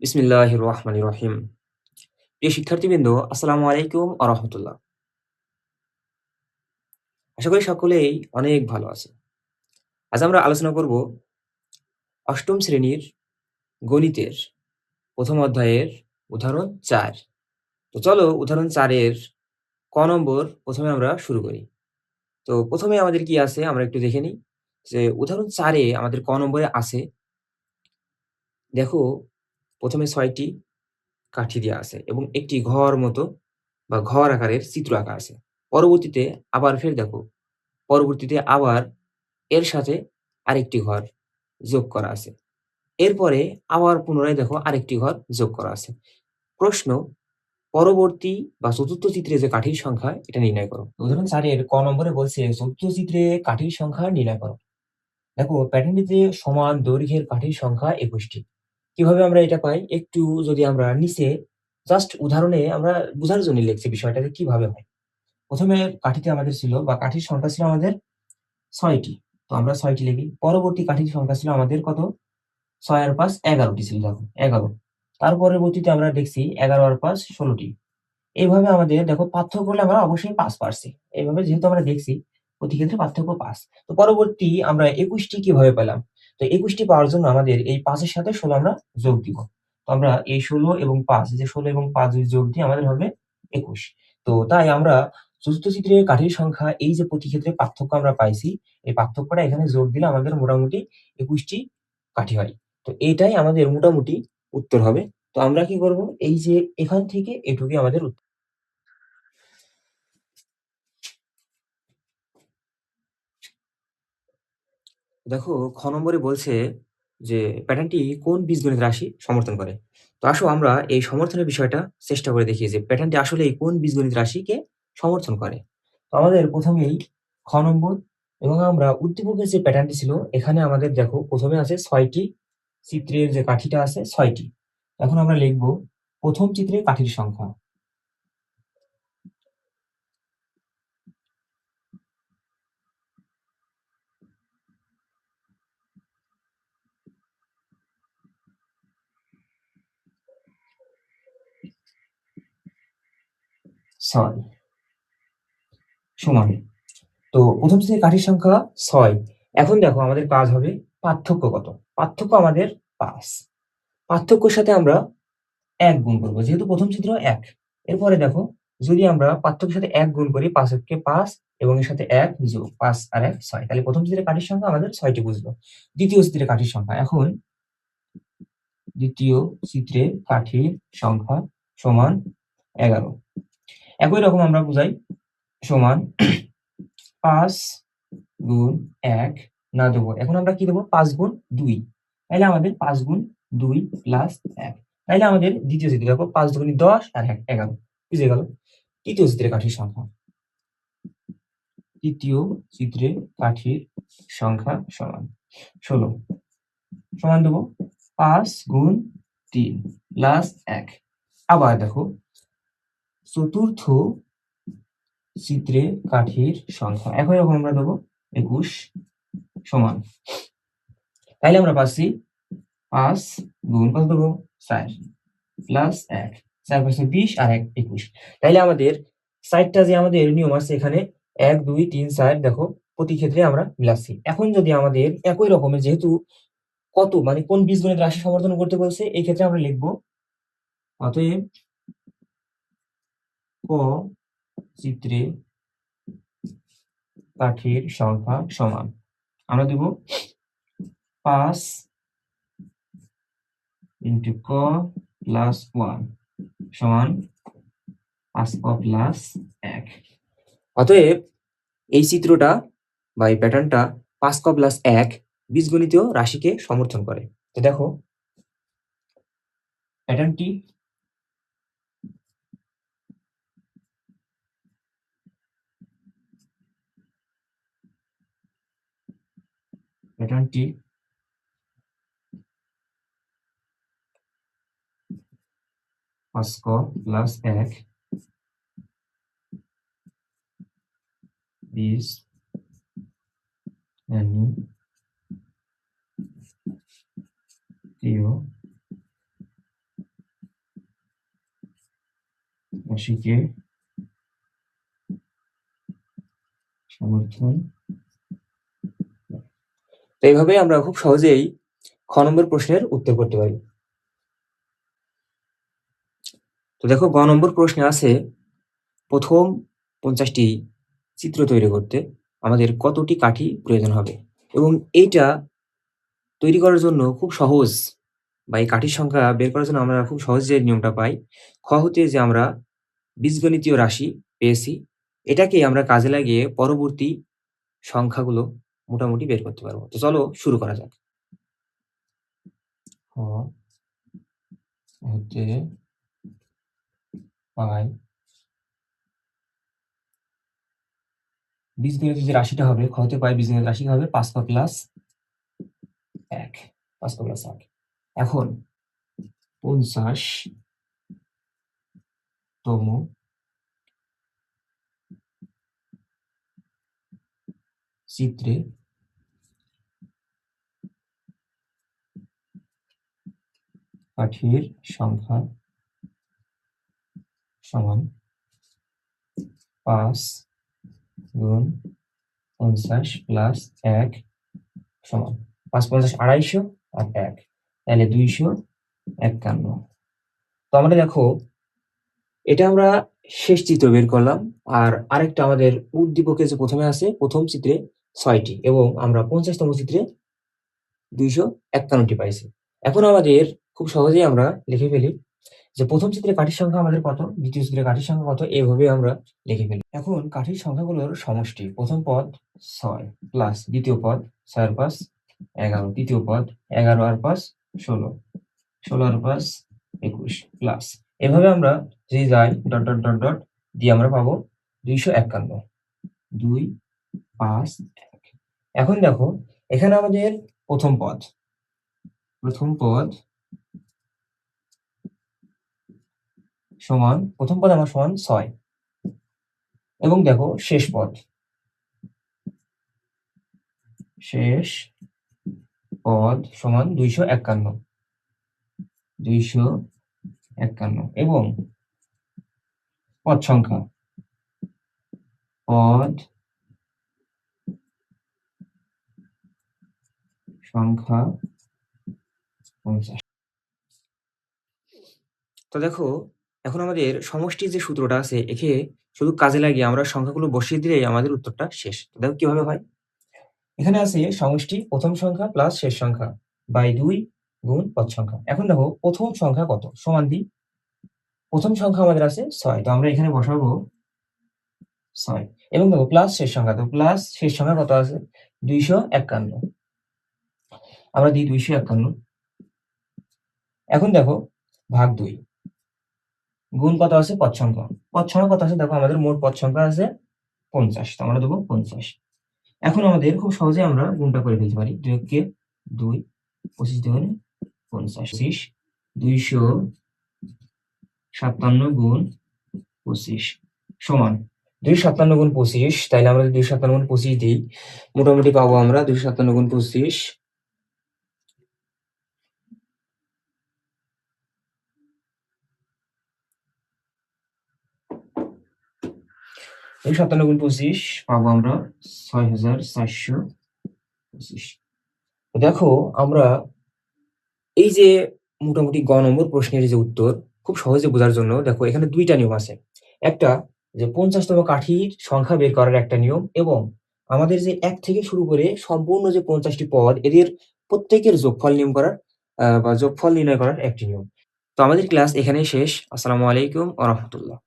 বিসমিল্লাহির রহমানির রহিম। প্রিয় শিক্ষার্থীবৃন্দ, আসসালামু আলাইকুম ওয়া রাহমাতুল্লাহ। আশা করি সকলেই অনেক ভালো আছেন। আজ আমরা আলোচনা করব ৮ম শ্রেণীর গণিতের ১ম অধ্যায়ের উদাহরণ ৪। তো চলো উদাহরণ ৪ এর ক নম্বর ১ম এ আমরা শুরু করি। তো ১ম এ আমাদের কি আছে আমরা একটু দেখে নিই যে উদাহরণ ৪ এ আমাদের ক নম্বরে আছে, দেখো ১ম এ ৬ টি কাঠি দেয়া আছে এবং একটি ঘর মতো বা ঘর আকারের চিত্র আঁকা আছে। পরবর্তীতে আবার ফের দেখো, পরবর্তীতে আবার এর সাথে আরেকটি ঘর যোগ করা আছে। এরপরে আবার পুনরায় দেখো আরেকটি ঘর যোগ করা আছে। প্রশ্ন, পরবর্তী বা চতুর্থ চিত্রে যে কাঠির সংখ্যা এটা নির্ণয় করো। উদাহরণ ৪ এর ক নম্বরে বলছে চতুর্থ চিত্রে কাঠির সংখ্যা নির্ণয় করো। দেখো প্যাটার্নটিতে সমান দৈর্ঘ্যের কাঠির সংখ্যা ২১ টি। কিভাবে আমরা এটা পাই? একটু যদি আমরা নিচে জাস্ট উদাহরণে আমরা বুঝার জন্য লিখছি বিষয়টা যে কিভাবে হয়। ১ম এ কাঠিতে আমাদের ছিল বা কাঠির সংখ্যা ছিল আমাদের ৬ টি। তো আমরা ৬ টি লিখি। পরবর্তী কাঠির সংখ্যা ছিল আমাদের কত? ৬ আর ৫ ১১ টি ছিল দেখো ১১। তার পরবর্তীতে আমরা দেখছি ১১ আর ৫ ১৬ টি। এইভাবে আমাদের দেখো পার্থক্য করলে আমরা অবশ্যই ৫ পারছি। এইভাবে যেহেতু আমরা দেখছি প্রতি ক্ষেত্রে পার্থক্য ৫। তো পরবর্তী আমরা ২১ টি কিভাবে পেলাম? তো ২১ টি পাওয়ার জন্য আমাদের এই ৫ এর সাথে ১৬ আমরা যোগ দিব। তো আমরা এই ১৬ এবং ৫ যে ১৬ এবং ৫ যদি যোগ দিই আমাদের হবে ২১। তো তাই আমরা চতুর্থ চিত্রে কাঠির সংখ্যা এই যে প্রতি ক্ষেত্রে পার্থক্য আমরা পাইছি, এই পার্থক্যটা এখানে যোগ দিলে আমাদের মোটামুটি ২১ টি কাঠি হয়। তো এইটাই আমাদের মোটামুটি উত্তর হবে। তো আমরা কি করব? এই যে এখান থেকে এটুকুই আমাদের উত্তর। দেখো খ নম্বরে বলছে যে প্যাটার্নটি কোন বীজগণিত রাশি সমর্থন করে? তো আসো আমরা এই সমর্থনের বিষয়টা চেষ্টা করে দেখি যে প্যাটার্নটি আসলেই কোন বীজগণিত রাশিকে সমর্থন করে। তো আমাদের ১ম এই খ নম্বর এবং আমরা উদ্দীপকের যে প্যাটার্নটি ছিল এখানে আমাদের দেখো ১ম এ আছে ৬ টি চিত্রের যে কাঠিটা আছে ৬ টি। এখন আমরা লিখব ১ম চিত্রে কাঠির সংখ্যা। সরি, সমান। তো ১ম শ্রেণীর কাঠির সংখ্যা ৬। এখন দেখো আমাদের কাজ হবে পার্থক্য কত? পার্থক্য আমাদের ৫। পার্থক্যের সাথে আমরা ১ গুণ করব। যেহেতু ১ম চিত্র ১। এরপরে দেখো যদি আমরা পার্থক্যের সাথে ১ গুণ করি ৫ একে ৫ এবং এর সাথে ১ যোগ ৫ আর ১ ৬। তাহলে ১ম চিত্রের কাঠির সংখ্যা আমাদের ৬ টি বুঝলো। দ্বিতীয় চিত্রের কাঠির সংখ্যা। এখন দ্বিতীয় চিত্রে কাঠির সংখ্যা সমান ১১। একই রকম আমরা বুঝাই সমান ৫ গুণ ১ না দেবো। এখন আমরা কি দেবো? ৫ গুণ ২। তাইলে আমাদের ৫ গুণ ২ প্লাস ১। তাইলে আমাদের দ্বিতীয় চিত্রে দেখো ৫ দুগুণে ১০ আর ১ ১১ বুঝে গেল। তৃতীয় চিত্রে কাঠির সংখ্যা। তৃতীয় চিত্রে কাঠির সংখ্যা সমান ১৬ সমান দেবো ৫ গুণ ৩ প্লাস ১। আবার দেখো চতুর্থ চিত্রে কাঠির সংখ্যা। একই রকম আমরা দেবো ২১ সমান। তাইলে আমরা পাচ্ছি ৫ গুণ কত দেবো? ৪ প্লাস ১। ৪ ৫ ২০ আর ১ ২১। তাইলে আমাদের ৪ টা যে আমাদের নিয়ম আছে এখানে ১, ২, ৩, ৪ দেখো প্রতি ক্ষেত্রে আমরা মিলাচ্ছি। এখন যদি আমাদের একই রকমের যেহেতু কত মানে কোন বীজগণিত রাশি সমর্থন করতে বলছে এই ক্ষেত্রে আমরা লিখব অতএব ক চিত্রে কাঠির সংখ্যা সমান। আমরা দেব ৫ ইন্টু ক প্লাস ১ সমান ৫ ক প্লাস ১। অতএব এই চিত্রটা বা এই প্যাটার্নটা ৫ ক প্লাস ১ বীজগণিতীয় রাশিকে সমর্থন করে। তো দেখো প্যাটার্নটি প্যাটার্নটি ৫ ক প্লাস ১ বীজগণিতীয় রাশিকে সমর্থন। তো এইভাবে আমরা খুব সহজেই খ নম্বর প্রশ্নের উত্তর করতে পারি। তো দেখো গ নম্বর প্রশ্নে আছে প্রথম 50টি চিত্র তৈরি করতে আমাদের কতটি কাঠি প্রয়োজন হবে, এবং এইটা তৈরি করার জন্য খুব সহজ, বা এই কাঠির সংখ্যা বের করার জন্য আমরা খুব সহজ যে নিয়মটা পাই, খ হতে যে আমরা বীজগণিতীয় রাশি পেয়েছি, এটাকে আমরা কাজে লাগিয়ে পরবর্তী সংখ্যাগুলো মোটামুটি বের করতে পারবো। তো চলো শুরু করা যাক। খ হতে পাই বীজগণিত যে রাশিটা হবে, খ হতে পাই বীজগণিত রাশি হবে 5 প্লাস 1, 5 প্লাস 1। এখন 50তম চিত্রে কাঠির সংখ্যা সমান 5 গুণ 50 প্লাস 1 সমান 5 50 250 আর 1, তাহলে 251। তো আমরা দেখো এটা আমরা শেষ চিত্র বের করলাম, আর আরেকটা আমাদের উদ্দীপকে যে প্রথমে আছে প্রথম চিত্রে 6টি এবং আমরা 50তম চিত্রে 251টি পাইছি। এখন আমাদের খুব সহজেই আমরা লিখে ফেলি যে প্রথম চিত্রে কাঠির সংখ্যা আমাদের কত, দ্বিতীয় চিত্রে কাঠির সংখ্যা কত, এইভাবে আমরা লিখে ফেলি। এখন কাঠির সংখ্যাগুলোর সমষ্টি, প্রথম পদ 6 প্লাস দ্বিতীয় পদ 6 আর 5 11, তৃতীয় পদ 11 আর 5 16, 16 আর 5 21 প্লাস, এভাবে আমরা যদি যাই ডট ডট ডট ডট দিয়ে আমরা পাবো 251, 2 5 1। এখন দেখো এখানে আমাদের প্রথম পদ সমান, প্রথম পদ আমার সমান 6, এবং দেখো শেষ পদ সমান 251, এবং পদ সংখ্যা পদ সংখ্যা 50। তো দেখো এখন আমাদের সমষ্টির যে সূত্রটা আছে, একে শুধু কাজে লাগিয়ে আমরা সংখ্যাগুলো বসিয়ে দিলেই আমাদের উত্তরটা শেষ। তো দেখো কিভাবে হয়। এখানে আছে সমষ্টি প্রথম সংখ্যা প্লাস শেষ সংখ্যা বাই 2 গুণ পদ সংখ্যা। এখন দেখো প্রথম সংখ্যা কত, সমান দিই, প্রথম সংখ্যা আমাদের আছে 6, তো আমরা এখানে বসাবো 6, এবং দেখো প্লাস শেষ সংখ্যা, তো প্লাস শেষ সংখ্যা কত আছে 251, আমরা দিই 251। এখন দেখো ভাগ 2 গুণ কত আছে পদ সংখ্যা, কত আছে দেখো আমাদের মোট পদ সংখ্যা আছে 50, তো আমরা দেবো 50। এখন আমাদের খুব সহজে আমরা গুণটা করে ফেলতে পারি, 2 কে 2, 25 দুগুণে 50, 257 গুণ 25 সমান 257 গুণ 25, তাইলে আমরা যদি 257 গুণ 25 দিই মোটামুটি পাবো আমরা 257 গুণ 25 257 গুণ 25 পাবো আমরা 6425। দেখো আমরা এই যে মোটামুটি গ নম্বর প্রশ্নের যে উত্তর খুব সহজে বোঝার জন্য দেখো এখানে 2টা নিয়ম আছে। একটা যে 50তম কাঠির সংখ্যা বের করার একটা নিয়ম, এবং আমাদের যে 1 থেকে শুরু করে সম্পূর্ণ যে 50টি পদ এদের প্রত্যেকের যোগফল নিয়ম করার বা যোগফল নির্ণয় করার একটি নিয়ম। তো আমাদের ক্লাস এখানেই শেষ। আসসালামু আলাইকুম ওয়া রাহমাতুল্লাহ।